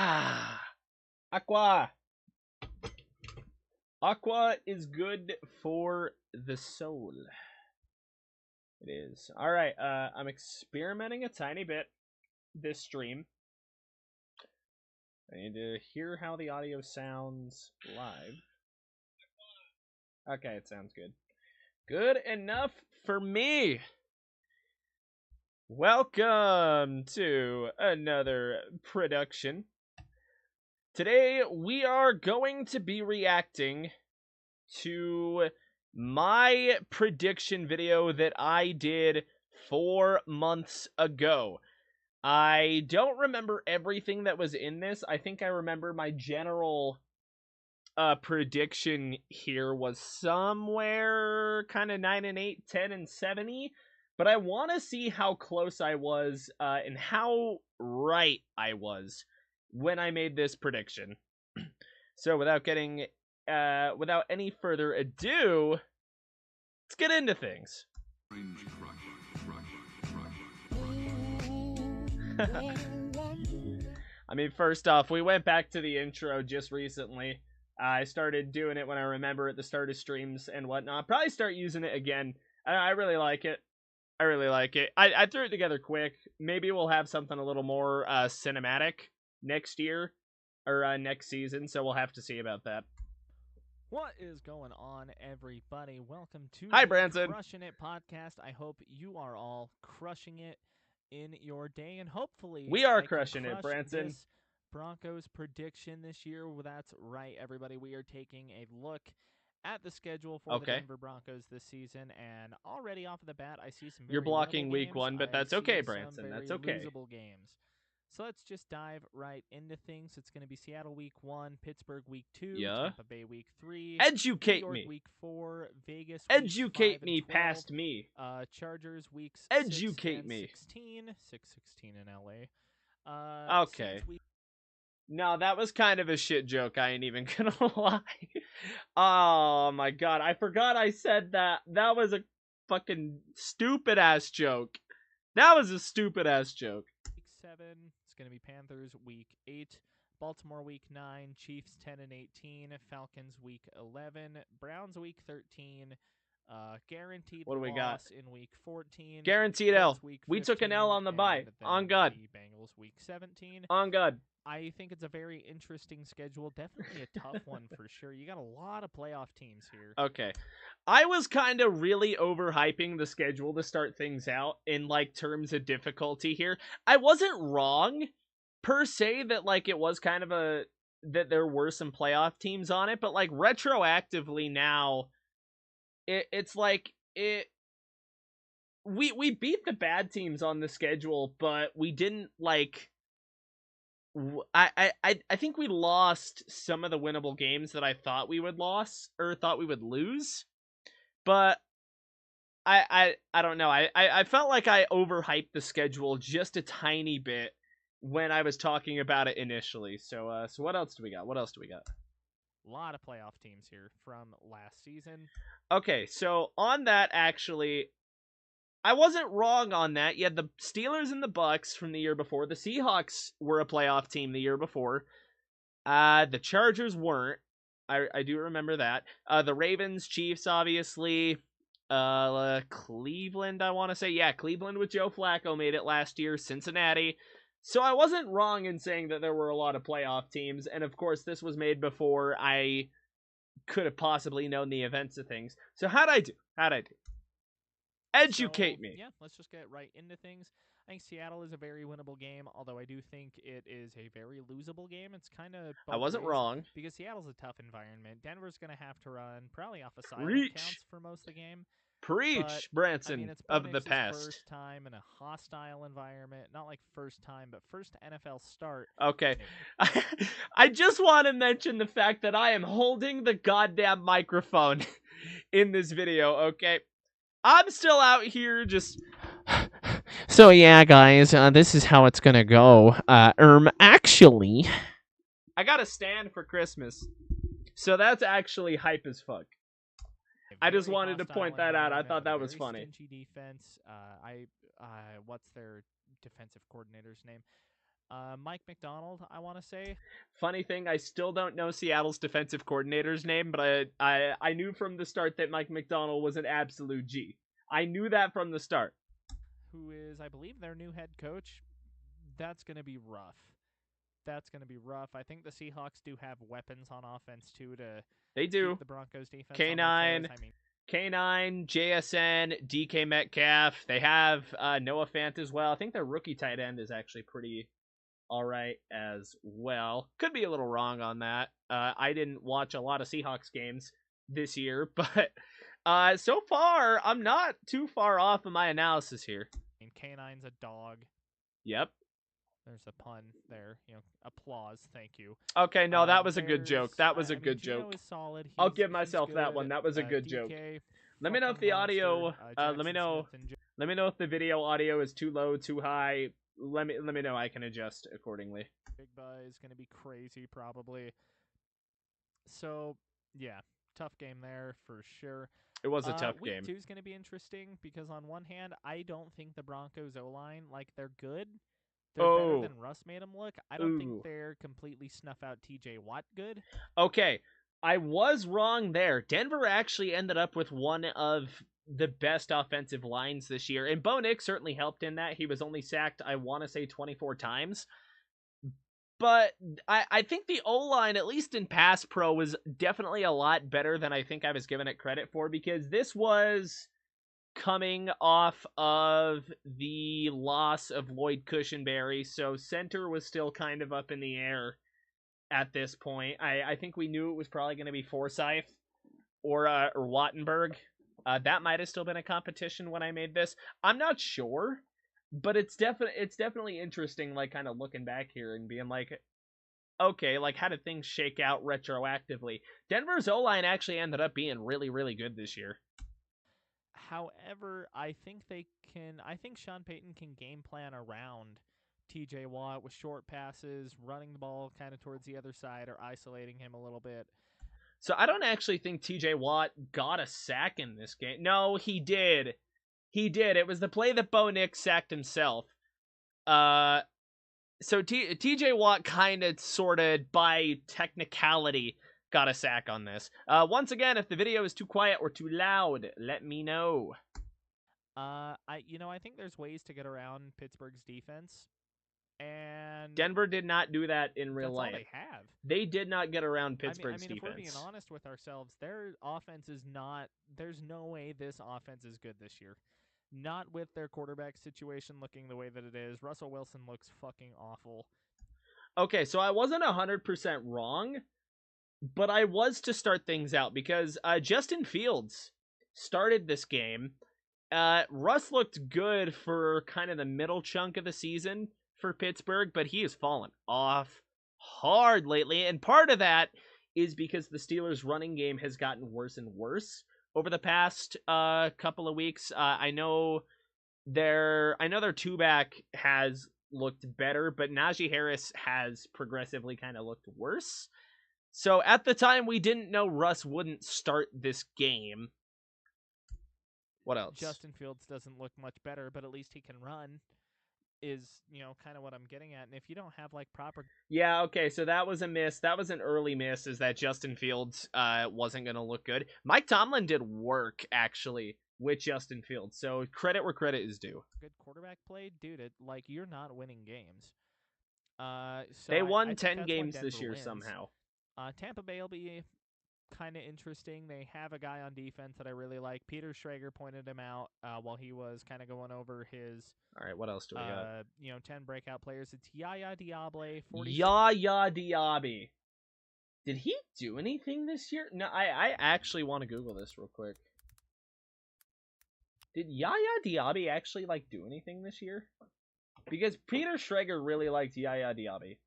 Ah, aqua. Aqua is good for the soul. It is. All right, I'm experimenting a tiny bit this stream. I need to hear how the audio sounds live. Okay, it sounds good. Good enough for me. Welcome to another production. Today we are going to be reacting to my prediction video that I did 4 months ago. I don't remember everything that was in this. I think I remember my general prediction here was somewhere kind of 9-8, 10-70. But I want to see how close I was and how right I was when I made this prediction. So without any further ado, let's get into things. I mean, first off, we went back to the intro just recently. I started doing it when I remember at the start of streams and whatnot. I'll probably start using it again. I really like it. I threw it together quick. Maybe we'll have something a little more cinematic next year or next season, so we'll have to see about that. What is going on, everybody? Welcome to Hi, the Branson. Crushing It podcast. I hope you are all crushing it in your day, and hopefully we are I can crushing it, crush Branson. This Broncos prediction this year. Well, that's right, everybody. We are taking a look at the schedule for the Denver Broncos this season, and already off of the bat, I see some very You're blocking week games. 1, but that's okay, Branson. That's okay. Losable games. So let's just dive right into things. It's going to be Seattle week 1, Pittsburgh week 2, Tampa Bay week 3, Educate New York me. week 4, Vegas Educate week 5 me and 12, past me. Chargers weeks Educate 6 and me. 16, 6-16 in LA. Okay. No, that was kind of a shit joke. I ain't even gonna lie. Oh my god, I forgot I said that. That was a fucking stupid ass joke. That was a stupid ass joke. Week 7, it's gonna be Panthers week 8, Baltimore week 9, Chiefs 10-18, Falcons week 11, Browns week 13. Guaranteed what do we loss got? in week 14. Guaranteed L. Week 15, we took an L on the bye. On God. The Bengals week 17. On God. I think it's a very interesting schedule. Definitely a tough one for sure. You got a lot of playoff teams here. Okay. I was kind of really overhyping the schedule to start things out in like terms of difficulty here. I wasn't wrong per se that like it was kind of that there were some playoff teams on it, but like retroactively now it's like we beat the bad teams on the schedule, but we didn't like I think we lost some of the winnable games that I thought we would lose. But I don't know. I felt like I overhyped the schedule just a tiny bit when I was talking about it initially. So what else do we got? A lot of playoff teams here from last season. Okay, so on that, actually, I wasn't wrong on that. You had the Steelers and the Bucks from the year before. The Seahawks were a playoff team the year before. The Chargers weren't. I do remember that. The Ravens, Chiefs, obviously. Cleveland, I want to say. Yeah, Cleveland with Joe Flacco made it last year. Cincinnati. So I wasn't wrong in saying that there were a lot of playoff teams. And of course, this was made before I could have possibly known the events of things. So how'd I do? Educate me. Yeah, let's just get right into things. I think Seattle is a very winnable game, although I do think it is a very losable game. It's kind of I wasn't wrong. Because Seattle's a tough environment. Denver's going to have to run probably off of silent counts for most of the game. Preach, Branson, I mean, it's of the past. First time in a hostile environment. Not like first time, but first NFL start. Okay. I just want to mention the fact that I am holding the goddamn microphone in this video, okay? I'm still out here just... So yeah, guys, this is how it's gonna go. Actually... I got a stand for Christmas. So that's actually hype as fuck. I just wanted to point that out. I thought that was funny. Defense. What's their defensive coordinator's name? Mike McDonald, I want to say. Funny thing, I still don't know Seattle's defensive coordinator's name, but I knew from the start that Mike McDonald was an absolute G. I knew that from the start. Who is, I believe, their new head coach. That's going to be rough. That's going to be rough. I think the Seahawks do have weapons on offense, too, to They do. keep the Broncos defense K9, on their toes. I mean, K9, JSN, DK Metcalf. They have Noah Fant as well. I think their rookie tight end is actually pretty all right as well. Could be a little wrong on that. I didn't watch a lot of Seahawks games this year, but so far, I'm not too far off of my analysis here. K9's a dog. Yep. There's a pun there. Applause. Thank you. Okay, no, that was a good joke. That was a good joke. Is solid. I'll give myself that one. That was a good joke. Let me know if the audio. Let me know. Let me know if the video audio is too low, too high. Let me know. I can adjust accordingly. Big Buzz is gonna be crazy probably. So yeah, tough game there for sure. It was a tough game. Week 2 is gonna be interesting because on one hand, I don't think the Broncos O-line, like, they're good. They're better than Russ made them look. I don't think they're completely snuff out TJ Watt good. Okay, I was wrong there. Denver actually ended up with one of the best offensive lines this year, and Bo Nix certainly helped in that. He was only sacked, I want to say, 24 times. But I think the O-line, at least in pass pro, was definitely a lot better than I think I was giving it credit for, because this was coming off of the loss of Lloyd Cushenberry, so center was still kind of up in the air at this point. I think we knew it was probably going to be Forsyth or Wattenberg. That might have still been a competition when I made this. I'm not sure, but it's definitely interesting, like, kind of looking back here and being like, okay, like, how did things shake out retroactively? Denver's O-line actually ended up being really, really good this year. However, I think Sean Payton can game plan around TJ Watt with short passes, running the ball kind of towards the other side, or isolating him a little bit. So I don't actually think TJ Watt got a sack in this game. No, he did. He did. It was the play that Bo Nix sacked himself. So TJ Watt kind of, sort of, by technicality, got a sack on this. Once again, if the video is too quiet or too loud, let me know. I think there's ways to get around Pittsburgh's defense, and Denver did not do that in real life. That's all they have. They did not get around Pittsburgh's defense. If we're being honest with ourselves, their offense is not. There's no way this offense is good this year. Not with their quarterback situation looking the way that it is. Russell Wilson looks fucking awful. Okay, so I wasn't 100% wrong, but I was to start things out because Justin Fields started this game. Russ looked good for kind of the middle chunk of the season for Pittsburgh, but he has fallen off hard lately, and part of that is because the Steelers' running game has gotten worse and worse over the past couple of weeks. I know their two-back has looked better, but Najee Harris has progressively kind of looked worse. So at the time, we didn't know Russ wouldn't start this game. What else? Justin Fields doesn't look much better, but at least he can run, is, kind of what I'm getting at. And if you don't have, like, proper... Yeah, okay, so that was a miss. That was an early miss, is that Justin Fields wasn't going to look good. Mike Tomlin did work, actually, with Justin Fields, so credit where credit is due. Good quarterback play? Dude, you're not winning games. They won 10 games this year somehow. Tampa Bay will be kind of interesting. They have a guy on defense that I really like. Peter Schrager pointed him out while he was kind of going over his... All right, what else do we got? 10 breakout players. It's Yaya Diaby. Yaya Diaby. Did he do anything this year? No, I actually want to Google this real quick. Did Yaya Diaby actually, do anything this year? Because Peter Schrager really liked Yaya Diaby.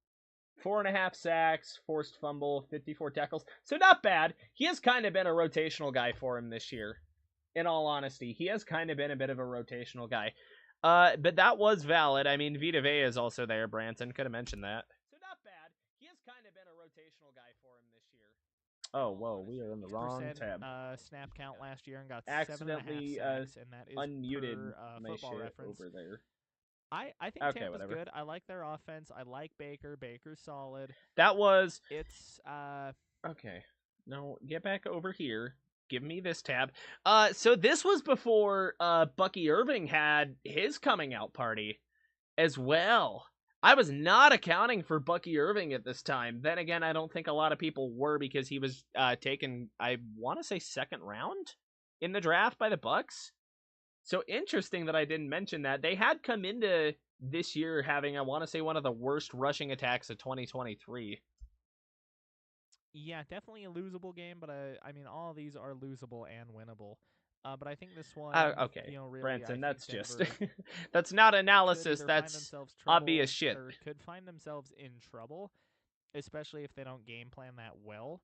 4.5 sacks, forced fumble, 54 tackles. So not bad. He has kind of been a rotational guy for him this year. In all honesty, he has kind of been a bit of a rotational guy. But that was valid. I mean, Vita Vea is also there. Branson could have mentioned that. So not bad. He has kind of been a rotational guy for him this year. Oh, whoa, we are in the wrong tab. Snap count last year and got accidentally 7.5 sacks, and that is unmuted per, my Football shit Reference. over there. I think Okay, Tampa's whatever. good. I like their offense. I like Baker. Baker's solid. That was It's okay. No, get back over here. Give me this tab. So this was before Bucky Irving had his coming out party as well. I was not accounting for Bucky Irving at this time. Then again, I don't think a lot of people were because he was taken, I want to say, second round in the draft by the Bucks. So interesting that I didn't mention that. They had come into this year having, I want to say, one of the worst rushing attacks of 2023. yeah, definitely a losable game, but I mean, all of these are losable and winnable. But I think this one, Okay, really, Branson, I that's think just Denver that's not could analysis. either find That's themselves obvious trouble shit. or could find themselves in trouble, especially if they don't game plan that well.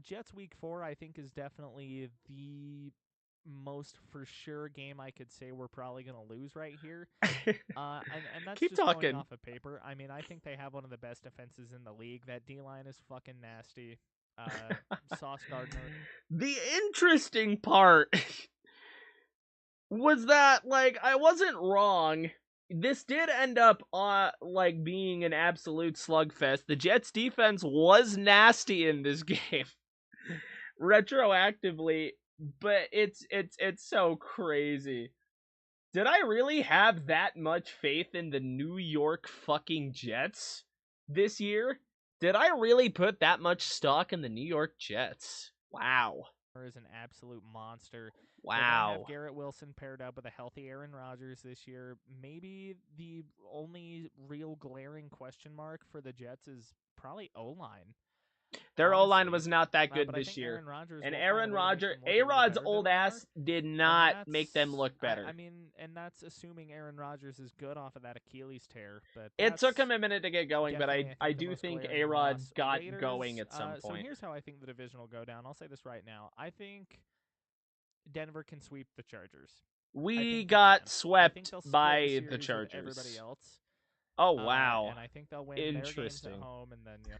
Jets week 4, I think, is definitely the most for sure game I could say we're probably going to lose right here. And that's Keep just going talking. off of paper. I mean, I think they have one of the best defenses in the league. That D-line is fucking nasty. Sauce Gardner. The interesting part was that, like, I wasn't wrong. This did end up like being an absolute slugfest. The Jets defense was nasty in this game. Retroactively, but it's so crazy. Did I really have that much faith in the New York fucking Jets this year? Did I really put that much stock in the New York Jets? Wow. Is an absolute monster. Wow. They're going to have Garrett Wilson paired up with a healthy Aaron Rodgers this year. Maybe the only real glaring question mark for the Jets is probably O-line. Their O-line was not that good this year. And Aaron Rodgers, A-Rod's old ass did not make them look better. I mean, and that's assuming Aaron Rodgers is good off of that Achilles tear. But it took him a minute to get going, but I do think A-Rod got Raiders, going at some point. So here's how I think the division will go down. I'll say this right now. I think Denver can sweep the Chargers. We got swept by the Chargers. Everybody else. Oh, wow. And I think they'll win their games at home, and then, yeah.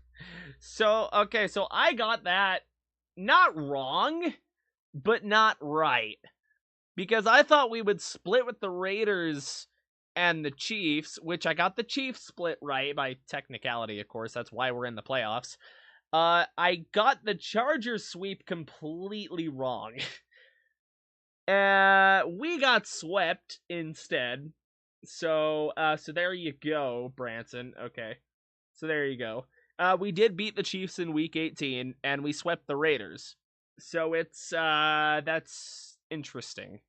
So, okay, so I got that not wrong, but not right. Because I thought we would split with the Raiders and the Chiefs, which I got the Chiefs split right by technicality, of course. That's why we're in the playoffs. I got the Chargers sweep completely wrong. We got swept instead. So there you go, Branson. Okay. So there you go. We did beat the Chiefs in week 18, and we swept the Raiders. So it's, that's interesting.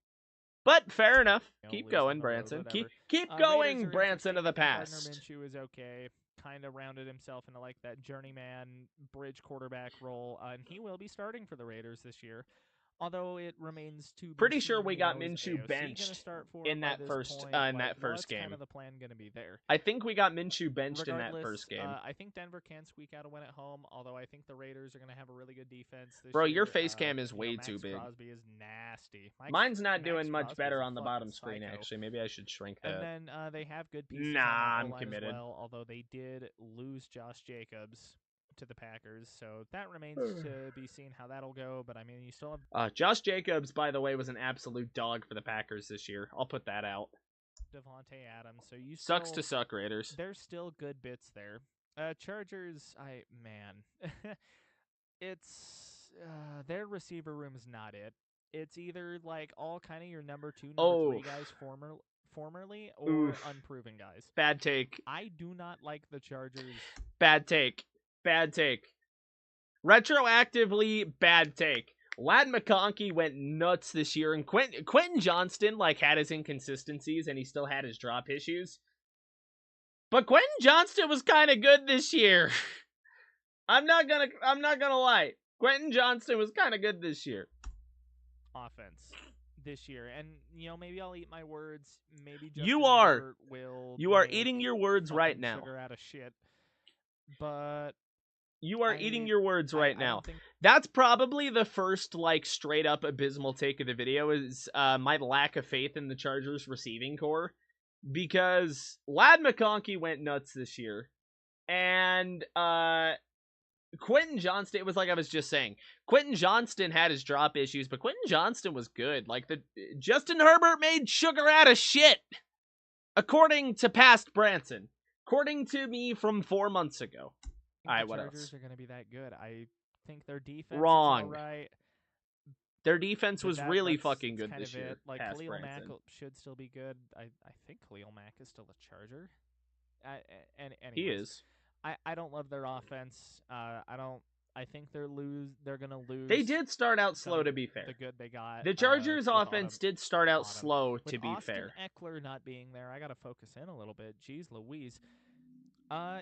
But fair enough. Keep going, Branson. Keep going, Branson of the past. Gardner Minshew is okay. Kind of rounded himself into like that journeyman bridge quarterback role, and he will be starting for the Raiders this year. Although it remains to be pretty seen, sure we got Minshew benched in that first game. What's kind of the plan going to be there? I think we got Minshew benched in that first game. I think Denver can squeak out a win at home. Although I think the Raiders are going to have a really good defense this Bro, year. Your face cam is way too big. Crosby is nasty. Mine's not doing much better on the bottom screen. Actually, maybe I should shrink that. And then they have good pieces. Nah, I'm committed. As well, although they did lose Josh Jacobs to the Packers, so that remains to be seen how that'll go. But I mean, you still have Josh Jacobs, by the way, was an absolute dog for the Packers this year. I'll put that out. Devontae Adams, so you sucks to suck, Raiders. There's still good bits there. Chargers, it's their receiver room is not it. It's either like all kind of your number 2, number 3 guys formerly or unproven guys. Bad take. I do not like the Chargers. Bad take. Retroactively, bad take. Ladd McConkey went nuts this year, and Quentin Johnston had his inconsistencies, and he still had his drop issues. But Quentin Johnston was kind of good this year. I'm not gonna lie. Quentin Johnston was kind of good this year. Offense this year, and maybe I'll eat my words. Maybe Justin you are eating your words right now. Sugar out of shit, but. You are eating your words right now. That's probably the first, straight up abysmal take of the video is my lack of faith in the Chargers receiving core. Because Ladd McConkey went nuts this year. And Quentin Johnston, it was like I was just saying. Quentin Johnston had his drop issues, but Quentin Johnston was good. Justin Herbert made sugar out of shit. According to past Branson. According to me from 4 months ago. All right, what else? The Chargers are going to be that good. I think their defense Wrong. is all right. Their defense was really that's fucking good kind this of year. It. Like, past Khalil Mack Branson. should still be good. I think Khalil Mack is still a Charger. Anyways, He is. I don't love their offense. I think they're gonna lose. They did start out slow, to be fair. The good they got. The Chargers' offense did start out slow, to be fair. With Austin Eckler not being there, I gotta focus in a little bit. Jeez Louise.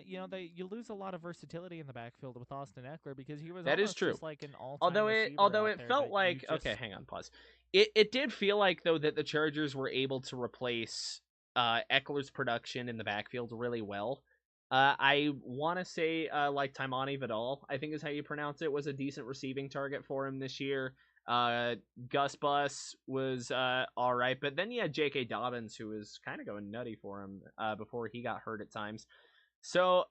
You lose a lot of versatility in the backfield with Austin Eckler because he was just like an all-time although it felt like okay, hang on, pause. It did feel like though that the Chargers were able to replace Eckler's production in the backfield really well. I want to say like Taimani Vidal, I think is how you pronounce it, was a decent receiving target for him this year. Gus Bus was all right, but then you had J.K. Dobbins, who was kind of going nutty for him before he got hurt at times. So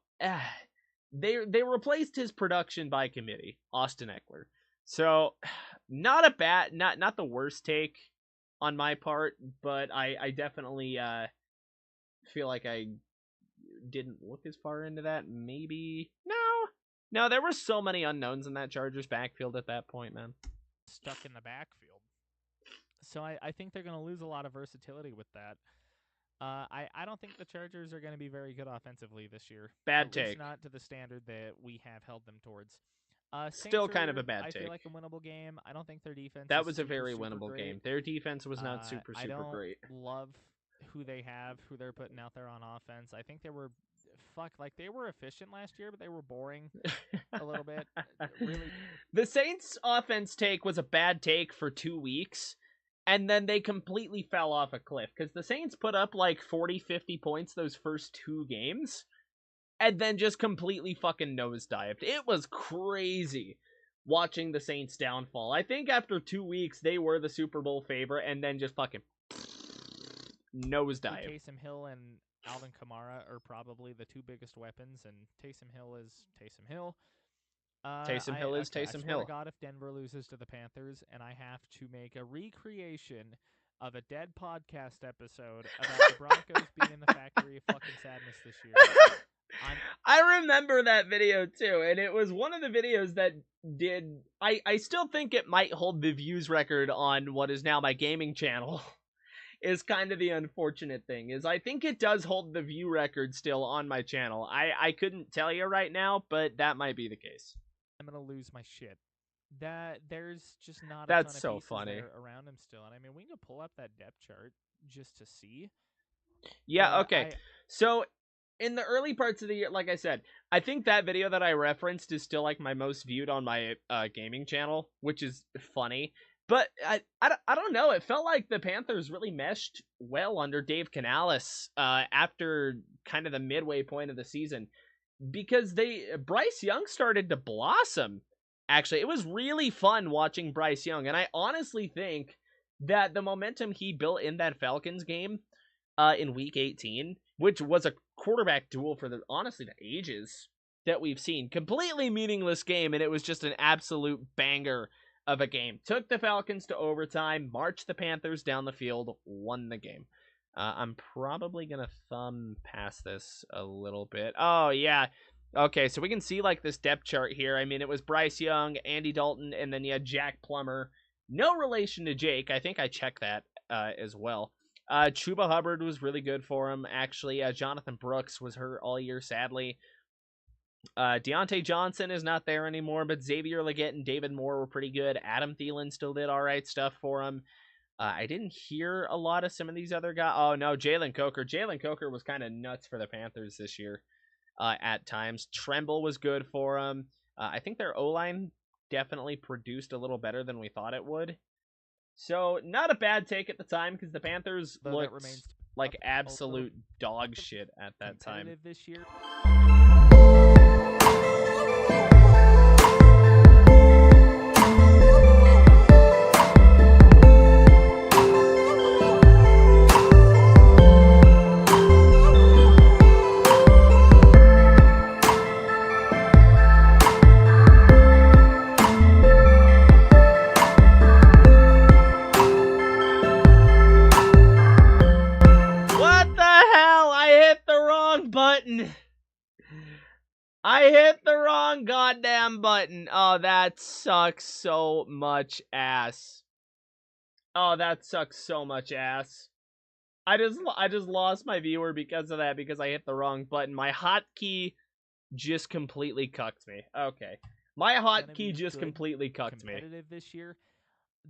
they replaced his production by committee, Austin Eckler. So not the worst take on my part, but I definitely feel like I didn't look as far into that. Maybe no, there were so many unknowns in that Chargers backfield at that point, man. Stuck in the backfield. So I think they're going to lose a lot of versatility with that. I don't think the Chargers are going to be very good offensively this year. Bad take. Not to the standard that we have held them towards. Still kind of a bad take. I feel like a winnable game. I don't think their defense That was a very winnable game. Their defense was not super I don't great. Love who they have, who they're putting out there on offense. I think they were they were efficient last year, but they were boring a little bit. Really. The Saints offense take was a bad take for 2 weeks. And then they completely fell off a cliff because the Saints put up like 40, 50 points those first 2 games and then just completely fucking nosedived. It was crazy watching the Saints downfall. I think after 2 weeks, they were the Super Bowl favorite and then just fucking nosedive. Taysom Hill and Alvin Kamara are probably the 2 biggest weapons, and Taysom Hill is Taysom Hill. Taysom Hill is Taysom Hill. I swear to God, if Denver loses to the Panthers and I have to make a recreation of a dead podcast episode about the Broncos being in the factory of fucking sadness this year. I remember that video too, and it was one of the videos that did... I still think it might hold the views record on what is now my gaming channel. Is kind of the unfortunate thing, is I think it does hold the view record still on my channel. I couldn't tell you right now, but that might be the case. I'm gonna lose my shit. That there's just not. That's a ton so of pieces funny there around him still, and I mean we can pull up that depth chart just to see. Yeah. Okay. So in the early parts of the year, like I said, I think that video that I referenced is still like my most viewed on my gaming channel, which is funny. But I don't know. It felt like the Panthers really meshed well under Dave Canales after kind of the midway point of the season. Because Bryce Young started to blossom. Actually, it was really fun watching Bryce Young, and I honestly think that the momentum he built in that Falcons game in Week 18, which was a quarterback duel for the ages that we've seen, completely meaningless game, and it was just an absolute banger of a game. Took the Falcons to overtime, marched the Panthers down the field, won the game. I'm probably going to thumb past this a little bit. Oh, yeah. Okay, so we can see, like, this depth chart here. I mean, it was Bryce Young, Andy Dalton, and then you had Jack Plummer. No relation to Jake. I think I checked that as well. Chuba Hubbard was really good for him, actually. Jonathan Brooks was hurt all year, sadly. Deontay Johnson is not there anymore, but Xavier Legette and David Moore were pretty good. Adam Thielen still did all right stuff for him. I didn't hear a lot of some of these other guys. Oh, no, Jalen Coker. Jalen Coker was kind of nuts for the Panthers this year at times. Tremble was good for him. I think their O-line definitely produced a little better than we thought it would. So, not a bad take at the time because the Panthers looked like absolute dog shit at that time. This year. button. I hit the wrong goddamn button. Oh, that sucks so much ass. Oh, that sucks so much ass. I just lost my viewer because of that, because I hit the wrong button. My hotkey just completely cucked me. Okay. My hotkey just completely cucked me. Competitive this year.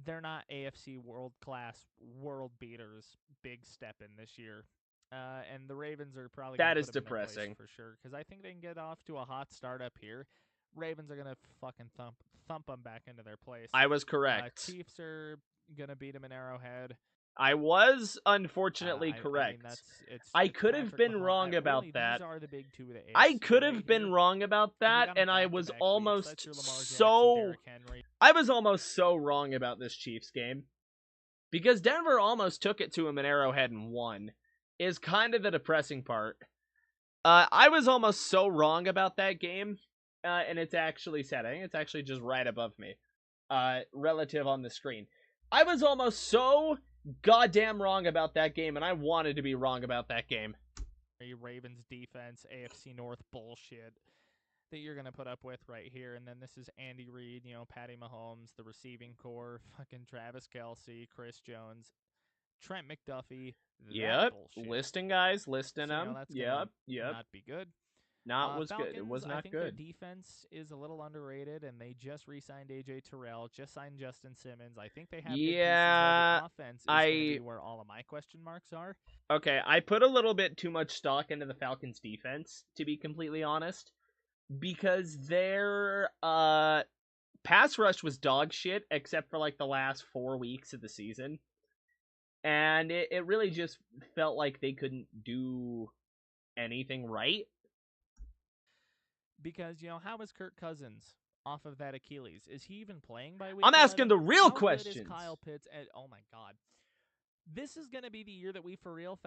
They're not AFC world class, world beaters. Big step in this year. And the Ravens are probably that gonna is put them in their place depressing for sure, because I think they can get off to a hot start up here. Ravens are gonna fucking thump them back into their place. I was correct. Chiefs are gonna beat them in Arrowhead. I was unfortunately correct. I could have been wrong about that. These are the big two of the AFC I could have been here. wrong about that, and I was back-to-back almost weeks. That's your Lamar so Jackson, Derrick Henry. I was almost so wrong about this Chiefs game, because Denver almost took it to him in Arrowhead and won. Is kind of the depressing part. I was almost so wrong about that game, and it's actually sad. I think it's actually just right above me, relative on the screen. I was almost so goddamn wrong about that game, and I wanted to be wrong about that game. Ravens defense, AFC North bullshit that you're going to put up with right here. And then this is Andy Reid, Patty Mahomes, the receiving core, fucking Travis Kelce, Chris Jones, Trent McDuffie. Yep, listing guys, listing them. Yep. Not be good. Falcons, good. It was not I think good. Their defense is a little underrated, and they just re-signed AJ Terrell, just signed Justin Simmons. I think they have good pieces. The offense is going to be where all of my question marks are. Okay, I put a little bit too much stock into the Falcons defense, to be completely honest, because their pass rush was dog shit, except for like the last 4 weeks of the season. And it really just felt like they couldn't do anything right. Because, how is Kirk Cousins off of that Achilles? Is he even playing by week I'm 11? asking the real How questions. Good is Kyle Pitts? Oh my God. This is going to be the year that we for real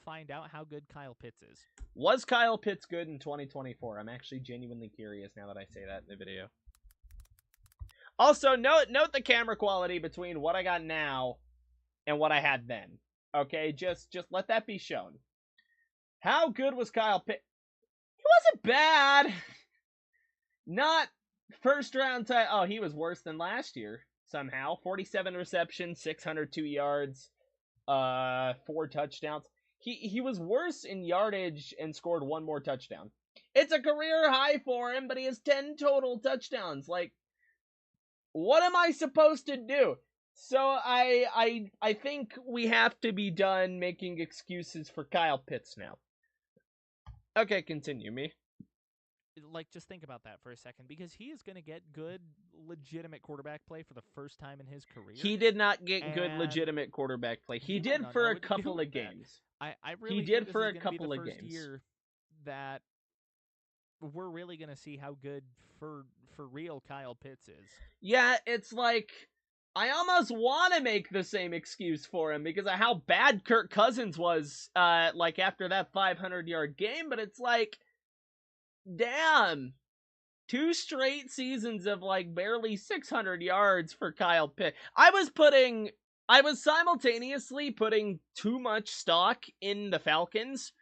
find out how good Kyle Pitts is. Was Kyle Pitts good in 2024? I'm actually genuinely curious now that I say that in the video. Also, note the camera quality between what I got now and what I had then. Okay, just let that be shown. How good was Kyle Pitts? He wasn't bad. Not first round time. Oh, he was worse than last year somehow. 47 receptions, 602 yards, 4 touchdowns. He was worse in yardage and scored 1 more touchdown. It's a career high for him, but he has 10 total touchdowns. Like, what am I supposed to do? So I think we have to be done making excuses for Kyle Pitts now. Okay, continue, me. Like, just think about that for a second, because he is going to get good, legitimate quarterback play for the first time in his career. He did not get good, legitimate quarterback play. He did for a couple of games. I really he did for a couple of games. Year that we're really going to see how good for real Kyle Pitts is. Yeah, it's like, I almost want to make the same excuse for him because of how bad Kirk Cousins was, like, after that 500-yard game, but it's like, damn, 2 straight seasons of, like, barely 600 yards for Kyle Pitts. I was simultaneously putting too much stock in the Falcons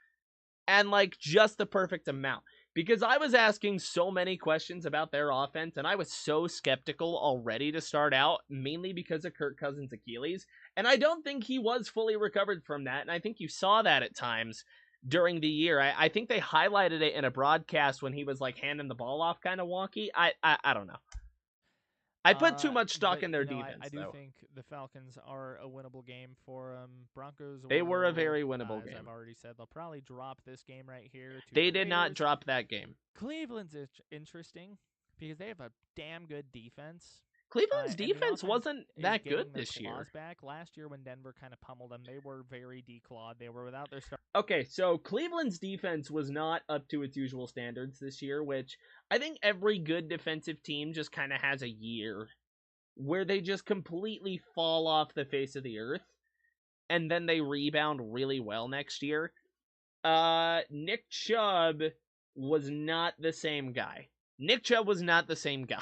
and, like, just the perfect amount. Because I was asking so many questions about their offense, and I was so skeptical already to start out, mainly because of Kirk Cousins' Achilles. And I don't think he was fully recovered from that, and I think you saw that at times during the year. I think they highlighted it in a broadcast when he was, like, handing the ball off kind of wonky. I don't know. I put too much stock in their defense, I do though. think the Falcons are a winnable game for Broncos. They were a very winnable game. I've already said they'll probably drop this game right here. They did not drop that game. Cleveland's interesting because they have a damn good defense. Cleveland's defense wasn't that good this year. Back last year when Denver kind of pummeled them, they were very declawed. They were without their star. Okay, so Cleveland's defense was not up to its usual standards this year, which I think every good defensive team just kind of has a year where they just completely fall off the face of the earth, and then they rebound really well next year. Nick Chubb was not the same guy. Nick Chubb was not the same guy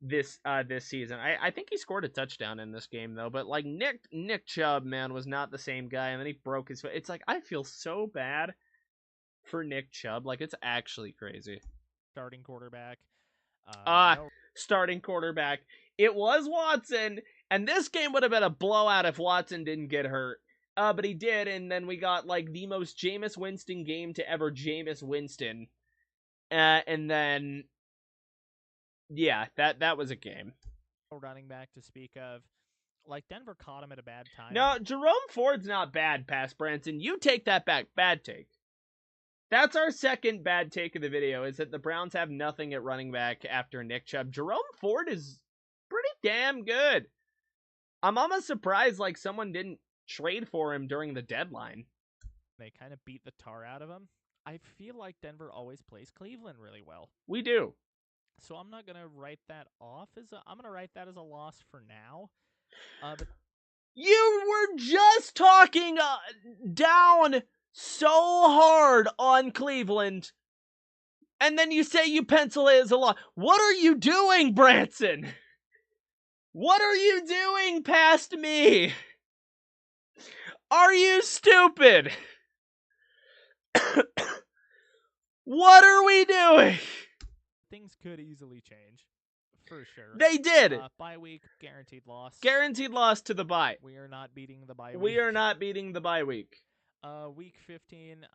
this season. I think he scored a touchdown in this game though, but like Nick Chubb, man, was not the same guy, and then he broke his foot. It's like, I feel so bad for Nick Chubb. Like, it's actually crazy. Starting quarterback. Starting quarterback. It was Watson, and this game would have been a blowout if Watson didn't get hurt. But he did, and then we got, like, the most Jameis Winston game to ever Jameis Winston. And then, yeah, that was a game. Running back to speak of. Like, Denver caught him at a bad time. No, Jerome Ford's not bad, Pass Branson. You take that back. Bad take. That's our second bad take of the video, is that the Browns have nothing at running back after Nick Chubb. Jerome Ford is pretty damn good. I'm almost surprised, like, someone didn't trade for him during the deadline. They kind of beat the tar out of him. I feel like Denver always plays Cleveland really well. We do. So I'm not going to write that off I'm going to write that as a loss for now. But you were just talking down so hard on Cleveland, and then you say you pencil it as a loss. What are you doing, Branson? What are you doing past me? Are you stupid? What are we doing? Things could easily change. For sure. They did. Bye week, guaranteed loss. Guaranteed loss to the bye. We are not beating the bye week. We are not beating the bye week. Week 15.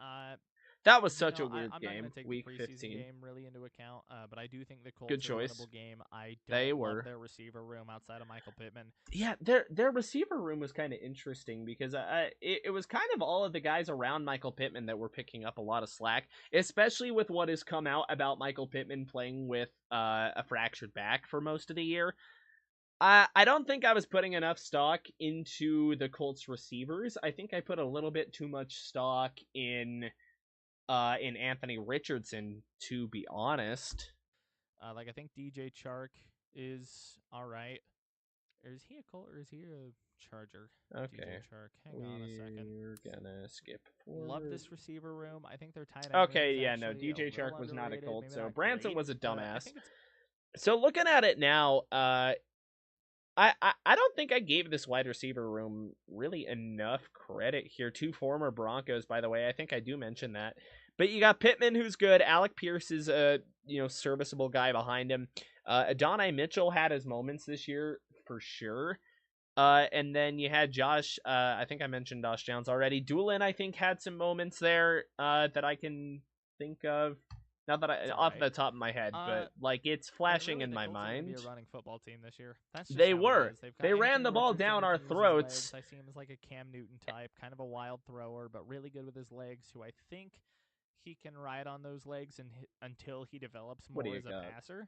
That was such a weird I'm game. Not going to take week the preseason 15 game really into account, but I do think the Colts Good choice. are a winnable game. I They don't were. love their receiver room outside of Michael Pittman. Yeah, their receiver room was kind of interesting because it was kind of all of the guys around Michael Pittman that were picking up a lot of slack, especially with what has come out about Michael Pittman playing with a fractured back for most of the year. I don't think I was putting enough stock into the Colts receivers. I think I put a little bit too much stock in Anthony Richardson, to be honest. I think DJ Chark is all right. Or is he a Colt or is he a Charger? Okay. DJ Chark. Hang on a second. We're gonna skip forward. Love this receiver room. I think they're tight. Okay, yeah, no, DJ Chark was not a Colt, so Branson was a dumbass. So looking at it now, I don't think I gave this wide receiver room really enough credit here. 2 former Broncos, by the way. I think I do mention that. But you got Pittman, who's good. Alec Pierce is a serviceable guy behind him. Adonai Mitchell had his moments this year for sure. And then you had Josh. I think I mentioned Josh Downs already. Doolin, I think, had some moments there that I can think of. Not that off the top of my head, but like it's flashing in my mind. Be a running football team this year. That's they were. They ran the ball down our throats. I see him as like a Cam Newton type, kind of a wild thrower, but really good with his legs. Who I think he can ride on those legs until he develops more as a passer.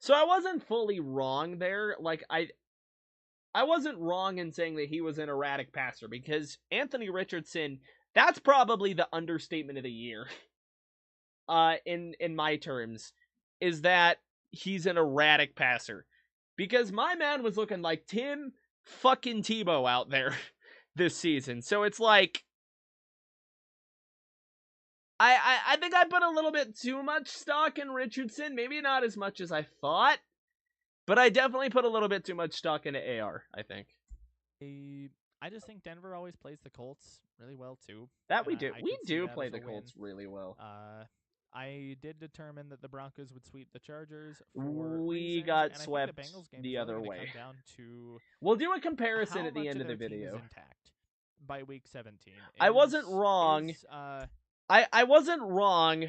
So I wasn't fully wrong there. Like I wasn't wrong in saying that he was an erratic passer because Anthony Richardson. That's probably the understatement of the year. In my terms, is that he's an erratic passer. Because my man was looking like Tim fucking Tebow out there this season. So it's like, I think I put a little bit too much stock in Richardson. Maybe not as much as I thought. But I definitely put a little bit too much stock into AR, I think. I just think Denver always plays the Colts really well, too. That we do. We do play the Colts really well. I did determine that the Broncos would sweep the Chargers. We got swept the other way. We'll do a comparison at the end of the video. Intact by week 17. I wasn't wrong. I wasn't wrong,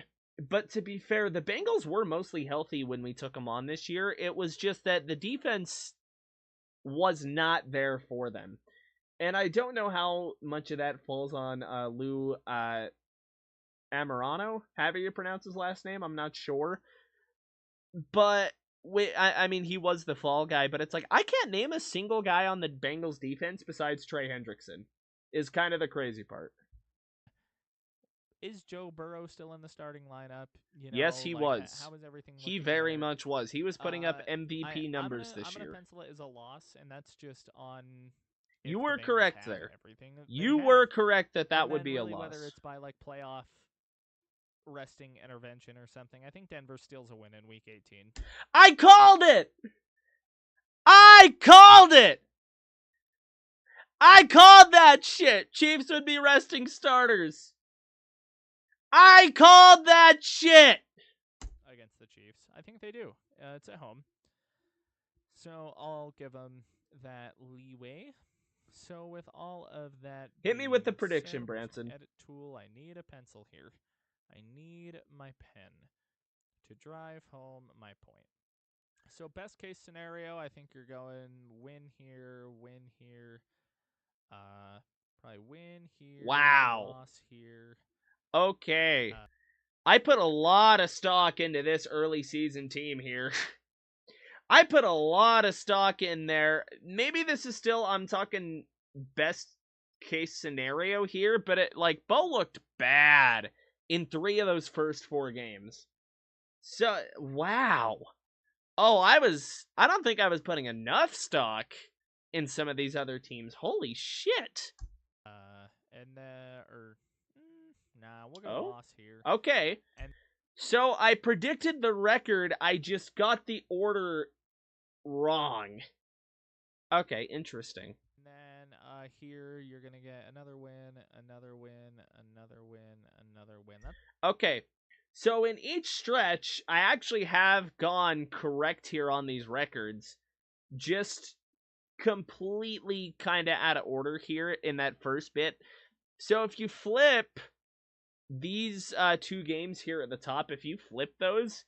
but to be fair, the Bengals were mostly healthy when we took them on this year. It was just that the defense was not there for them. And I don't know how much of that falls on Lou Amorano, however you pronounce his last name, I'm not sure. But, I mean, he was the fall guy, but it's like, I can't name a single guy on the Bengals defense besides Trey Hendrickson, is kind of the crazy part. Is Joe Burrow still in the starting lineup? Yes, he was. How is everything He very much was. He was putting up MVP numbers this year. I'm going to pencil it as a loss, and that's just on... You were correct there. You were correct that would be a loss. Whether it's by like playoff resting intervention or something, I think Denver steals a win in week 18. I called it! I called it! I called that shit! Chiefs would be resting starters. I called that shit! Against the Chiefs. I think they do. It's at home. So I'll give them that leeway. So with all of that, Hit me with the being prediction, said, Branson. edit tool. I need a pencil here. I need my pen to drive home my point. So best case scenario, I think you're going win here, probably win here, Wow. loss here. Okay. I put a lot of stock into this early season team here. I put a lot of stock in there. Maybe this is still, I'm talking best case scenario here, but Bo looked bad in 3 of those first 4 games. So, wow. Oh, I don't think I was putting enough stock in some of these other teams. Holy shit. Nah, we'll go loss here. Okay. So I predicted the record, I just got the order wrong. Okay, interesting. And then here you're going to get another win, another win, another win, another win. Okay, so in each stretch, I actually have gone correct here on these records. Just completely kind of out of order here in that first bit. So if you flip these 2 games here at the top, if you flip those,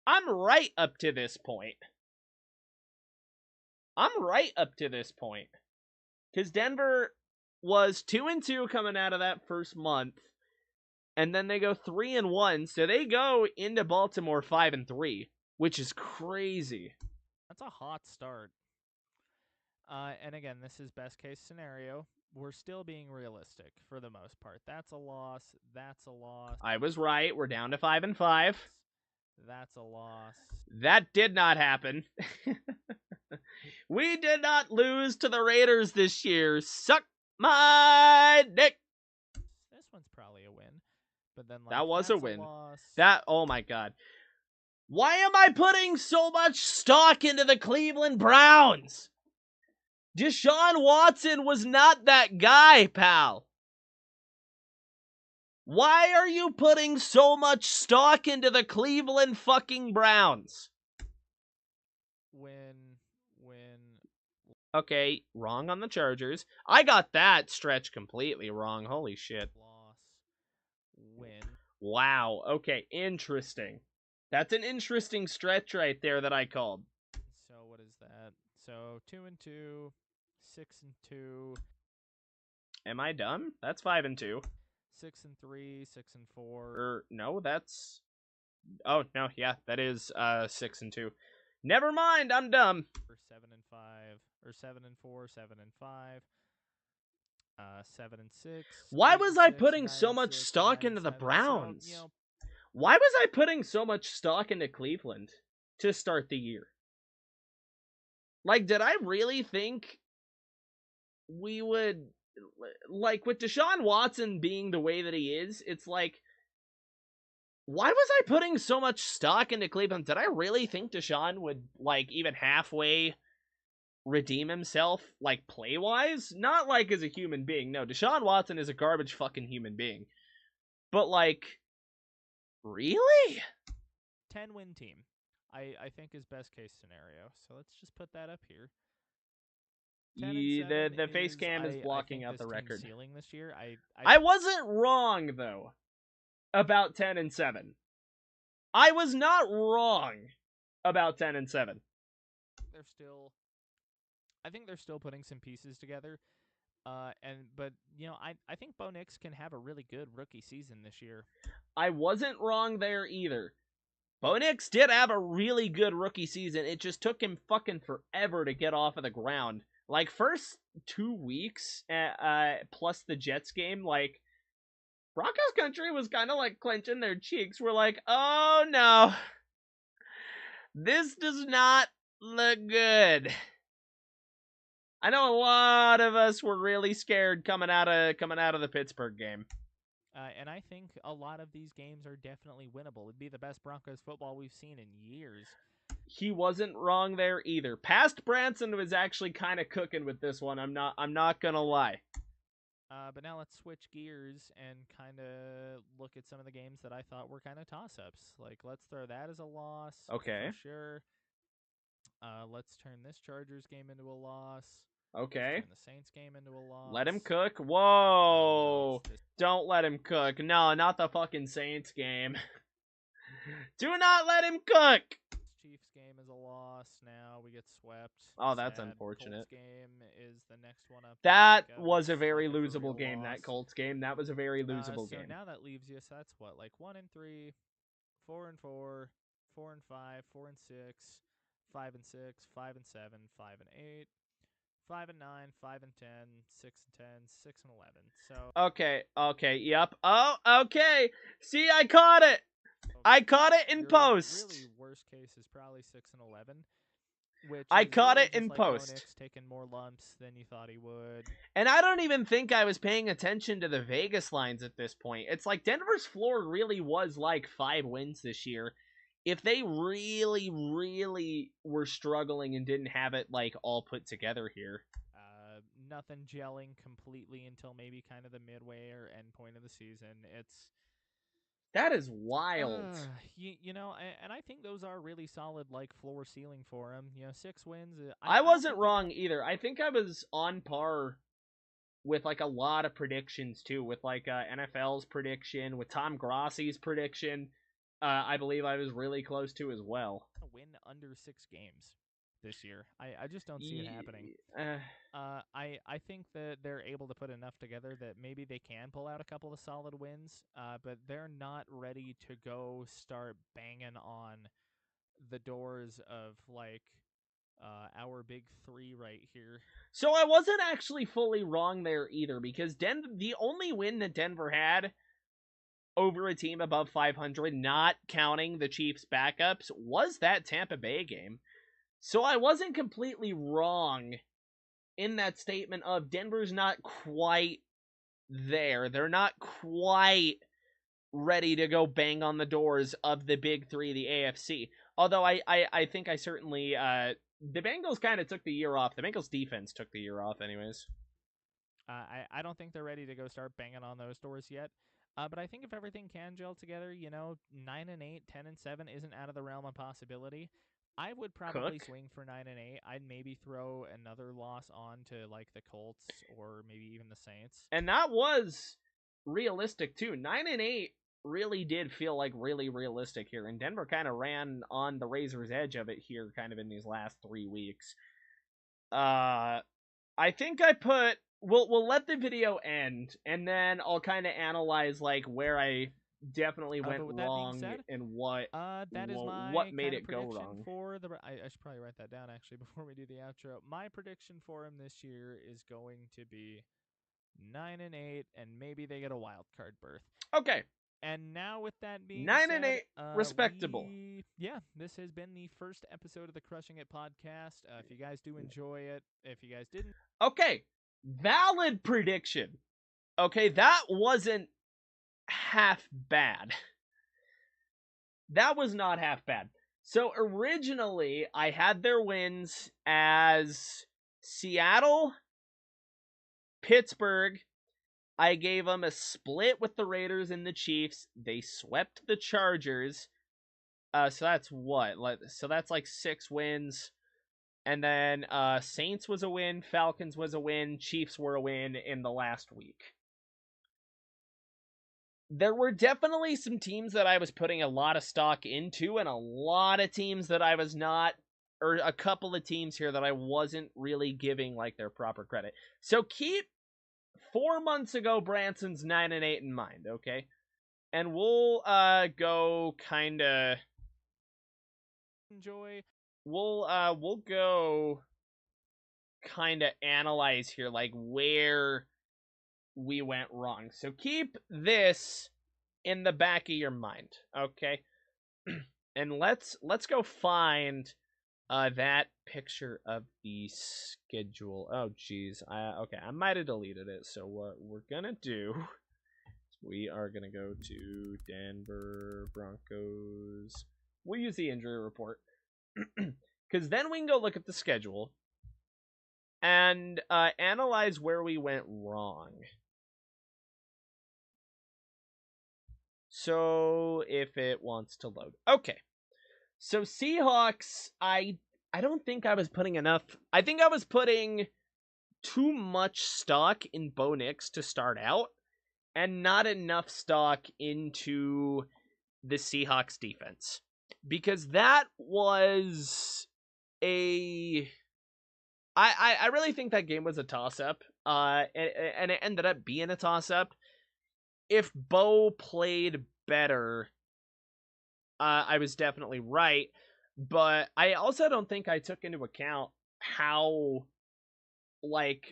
I'm right up to this point. Because Denver was 2-2 coming out of that first month, and then they go 3-1, so they go into Baltimore 5-3, which is crazy. That's a hot start. And again, this is best case scenario. We're still being realistic for the most part. That's a loss. That's a loss. I was right. We're down to 5-5. That's a loss. That did not happen. We did not lose to the Raiders this year. Suck my dick. This one's probably a win. But then that was a win. Loss. Oh my god. Why am I putting so much stock into the Cleveland Browns? Deshaun Watson was not that guy, pal. Why are you putting so much stock into the Cleveland fucking Browns? Win. Okay, wrong on the Chargers. I got that stretch completely wrong. Holy shit. Loss. Win. Wow. Okay, interesting. That's an interesting stretch right there that I called. So what is that? So 2-2, 6-2. Am I dumb? That's 5-2. 6-3, 6-4. No, that's. Oh no, yeah, that is 6-2. Never mind, I'm dumb. 7-5 or 7-4, 7-5. 7-6. Why was I 8-6, putting so much 9-6, stock into the 9-7. Browns? So, why was I putting so much stock into Cleveland to start the year? Did I really think we would, with Deshaun Watson being the way that he is, it's why was I putting so much stock into Cleveland? Did I really think Deshaun would, even halfway redeem himself, play-wise? Not, as a human being. No, Deshaun Watson is a garbage fucking human being. But, really? 10-win team, I think is best case scenario. So let's just put that up here. The face cam is blocking out the record. Ceiling this year. I wasn't wrong, though, about 10-7. I was not wrong about 10-7. I think they're still putting some pieces together. But I think Bo Nix can have a really good rookie season this year. I wasn't wrong there either. Bo Nix did have a really good rookie season. It just took him fucking forever to get off of the ground. First 2 weeks, plus the Jets game, Broncos country was kind of clenching their cheeks. We're oh no, this does not look good. I know a lot of us were really scared coming out of the Pittsburgh game. And I think a lot of these games are definitely winnable. It'd be the best Broncos football we've seen in years. He wasn't wrong there either. Past Branson was actually kind of cooking with this one. I'm not gonna lie. But now let's switch gears and kind of look at some of the games that I thought were kind of toss-ups. Like, let's throw that as a loss Okay. for sure. Let's turn this Chargers game into a loss. Okay. Let's turn the Saints game into a loss. Let him cook. What else? Whoa. Don't let him cook. No, not the fucking Saints game. Do not let him cook. Chiefs game is a loss. Now we get swept. Oh, that's Sad. unfortunate. Colts game is the next one up. That I think was a it's very like a for losable real game, loss. that Colts game. That was a very losable So game. now that leaves you, so that's what, like 1-3, 4-4, 4-5, 4-6, 5-6, 5-7, 5-8, 5-9, 5-10, 6-10, 6-11. So Okay, yep. Oh, okay. See, I caught it. I caught it in your post. Really, worst case is probably 6-11. Which I is caught really it in just like post. Bo Nix taking more lumps than you thought he would. And I don't even think I was paying attention to the Vegas lines at this point. It's like Denver's floor really was like 5 wins this year. If they really, really were struggling and didn't have it like all put together here. Nothing gelling completely until maybe kind of the midway or end point of the season. That is wild. You know, and I think those are really solid, like, floor ceiling for him. You know, 6 wins. I wasn't wrong either. I think I was on par with, like, a lot of predictions, too. With, like, NFL's prediction, with Tom Grossi's prediction. I believe I was really close to as well. Win under 6 games this year. I just don't see it happening. I think that they're able to put enough together that maybe they can pull out a couple of solid wins, but they're not ready to go start banging on the doors of, like, our big 3 right here. So I wasn't actually fully wrong there either, because the only win that Denver had over a team above 500, not counting the Chiefs' backups, was that Tampa Bay game. So I wasn't completely wrong in that statement of Denver's not quite there. They're not quite ready to go bang on the doors of the big 3, the AFC. Although I think I certainly, the Bengals kind of took the year off. The Bengals defense took the year off anyways. I don't think they're ready to go start banging on those doors yet. But I think if everything can gel together, 9-8, 10-7 isn't out of the realm of possibility. I would probably swing for 9-8. I'd maybe throw another loss on to, like, the Colts or maybe even the Saints. And that was realistic too. 9-8 really did feel like really realistic here, and Denver kind of ran on the razor's edge of it here, kind of in these last 3 weeks. I think I put. We'll let the video end, and then I'll kind of analyze like where I definitely went wrong and what that is my what made it go wrong. For the I should probably write that down actually before we do the outro. My prediction for him this year is going to be 9-8, and maybe they get a wild card berth. Okay. And now with that being 9-8, respectable. This has been the first episode of the Crushing It podcast. If you guys do enjoy it, if you guys didn't, okay, valid prediction. Okay, that wasn't half bad. That was not half bad. So originally, I had their wins as Seattle, Pittsburgh. I gave them a split with the Raiders and the Chiefs. They swept the Chargers. So that's what? So that's like 6 wins. And then Saints was a win, Falcons was a win, Chiefs were a win in the last week. There were definitely some teams that I was putting a lot of stock into, and a lot of teams that I was not, or a couple of teams here that I wasn't really giving like their proper credit. So keep 4 months ago Branson's 9-8 in mind, okay? And we'll go kind of enjoy. We'll go kind of analyze here, like where we went wrong. So keep this in the back of your mind, okay? And let's go find that picture of the schedule. Oh, geez. Okay, I might have deleted it. So what we're gonna do, we are gonna go to Denver Broncos. We'll use the injury report. Because then we can go look at the schedule and analyze where we went wrong. So if it wants to load. Okay. So Seahawks, I don't think I was putting enough. I think I was putting too much stock in Bo Nix to start out and not enough stock into the Seahawks defense. Because that was a I really think that game was a toss-up. And it ended up being a toss-up. If Bo played better, I was definitely right. But I also don't think I took into account how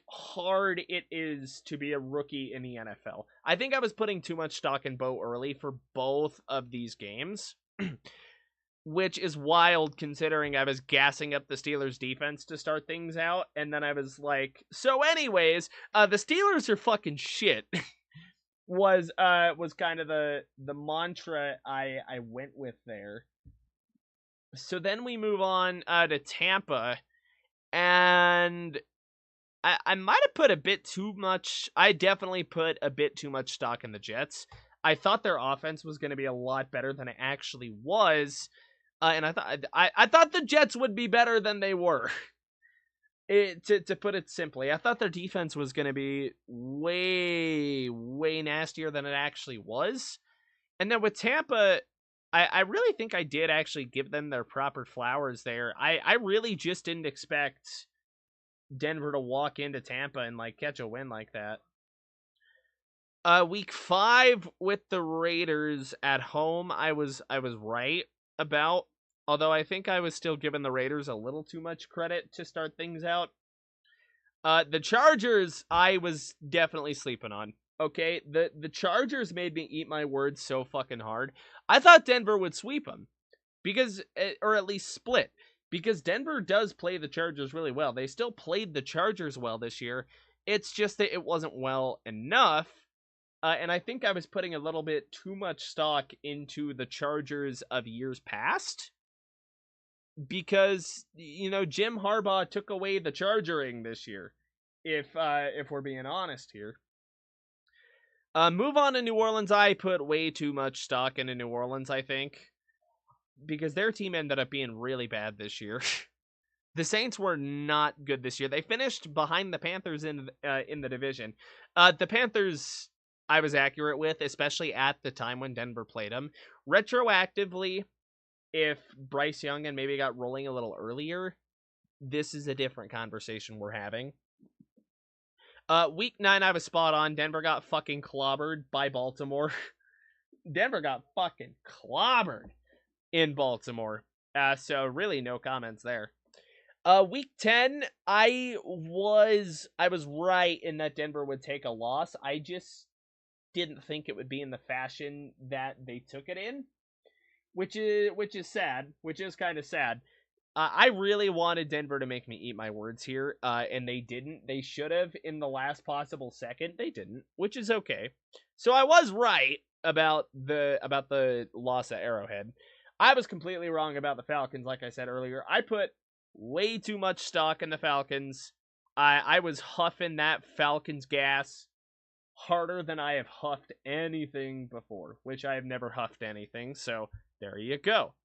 hard it is to be a rookie in the NFL. I think I was putting too much stock in Bo early for both of these games. Which is wild considering I was gassing up the Steelers defense to start things out, and then I was like, so anyways, the Steelers are fucking shit. was kind of the mantra I went with there. So then we move on to Tampa, and I might have put a bit too much. I definitely put a bit too much stock in the Jets. I thought their offense was going to be a lot better than it actually was. And I thought the Jets would be better than they were. To put it simply, I thought their defense was going to be way nastier than it actually was. And then with Tampa, I really think I did actually give them their proper flowers there. I really just didn't expect Denver to walk into Tampa and catch a win like that. Week 5 with the Raiders at home, I was right about, although I think I was still giving the Raiders a little too much credit to start things out. The Chargers, I was definitely sleeping on. Okay, the Chargers made me eat my words so fucking hard. I thought Denver would sweep them, because, or at least split, because Denver does play the Chargers really well. They still played the Chargers well this year. It's just that it wasn't well enough. And I think I was putting a little bit too much stock into the Chargers of years past. Because, Jim Harbaugh took away the chargering this year. If we're being honest here. Move on to New Orleans. I put way too much stock into New Orleans, I think. Because their team ended up being really bad this year. The Saints were not good this year. They finished behind the Panthers in the division. The Panthers, I was accurate with, especially at the time when Denver played them. Retroactively, if Bryce Young and maybe got rolling a little earlier, this is a different conversation we're having. Week 9, I was spot on. Denver got fucking clobbered by Baltimore. Denver got fucking clobbered in Baltimore. So really no comments there. Week 10, I was right in that Denver would take a loss. I just didn't think it would be in the fashion that they took it in, which is sad, which is kind of sad. I really wanted Denver to make me eat my words here, and they didn't. They should have in the last possible second. They didn't, which is okay. So I was right about the loss at Arrowhead. I was completely wrong about the Falcons, like I said earlier. I put way too much stock in the Falcons. I was huffing that Falcons gas harder than I have huffed anything before, which I have never huffed anything, so there you go.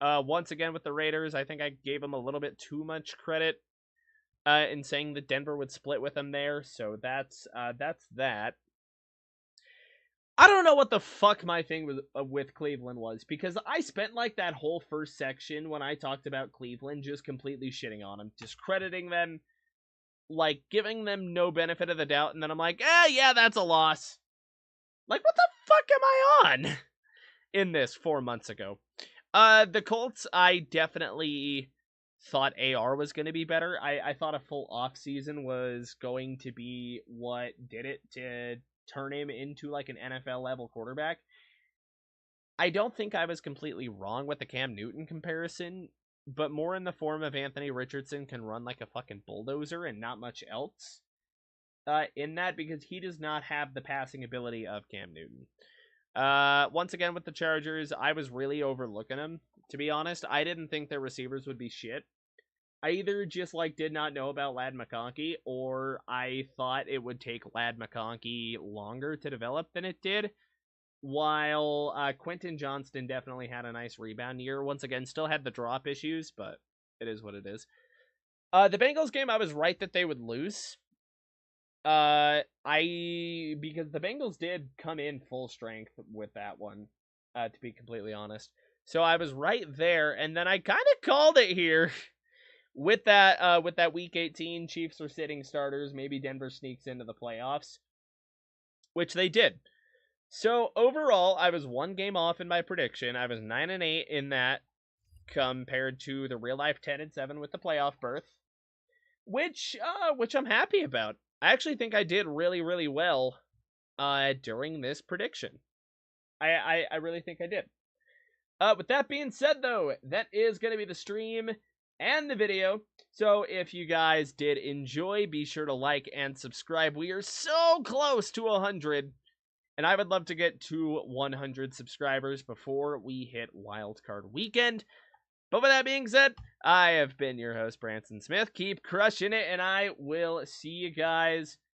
Once again with the Raiders, I think I gave them a little bit too much credit in saying that Denver would split with them there, so that's that. I don't know what the fuck my thing with Cleveland was, because I spent that whole first section when I talked about Cleveland just completely shitting on them, discrediting them, giving them no benefit of the doubt, and then I'm like, yeah, that's a loss. What the fuck am I on in this 4 months ago? The Colts, I definitely thought AR was going to be better. I thought a full off season was going to be what did it to turn him into an NFL level quarterback. I don't think I was completely wrong with the Cam Newton comparison, but more in the form of Anthony Richardson can run like a fucking bulldozer and not much else in that, because he does not have the passing ability of Cam Newton. Once again with the Chargers, I was really overlooking them, to be honest. I didn't think their receivers would be shit. I either just did not know about Ladd McConkey, or I thought it would take Ladd McConkey longer to develop than it did, while Quentin Johnston definitely had a nice rebound year. Once again, still had the drop issues, but it is what it is. The Bengals game, I was right that they would lose. Because the Bengals did come in full strength with that one, to be completely honest. So I was right there, and then I kind of called it here with that Week 18 Chiefs are sitting starters. Maybe Denver sneaks into the playoffs, which they did. So overall, I was one game off in my prediction. I was 9-8 in that, compared to the real life 10-7 with the playoff berth, which I'm happy about. I actually think I did really, really well during this prediction. I really think I did. With that being said, though, that is going to be the stream and the video. So if you guys did enjoy, be sure to like and subscribe. We are so close to 100, and I would love to get to 100 subscribers before we hit Wildcard Weekend. But with that being said, I have been your host, Branson Smith. Keep crushing it, and I will see you guys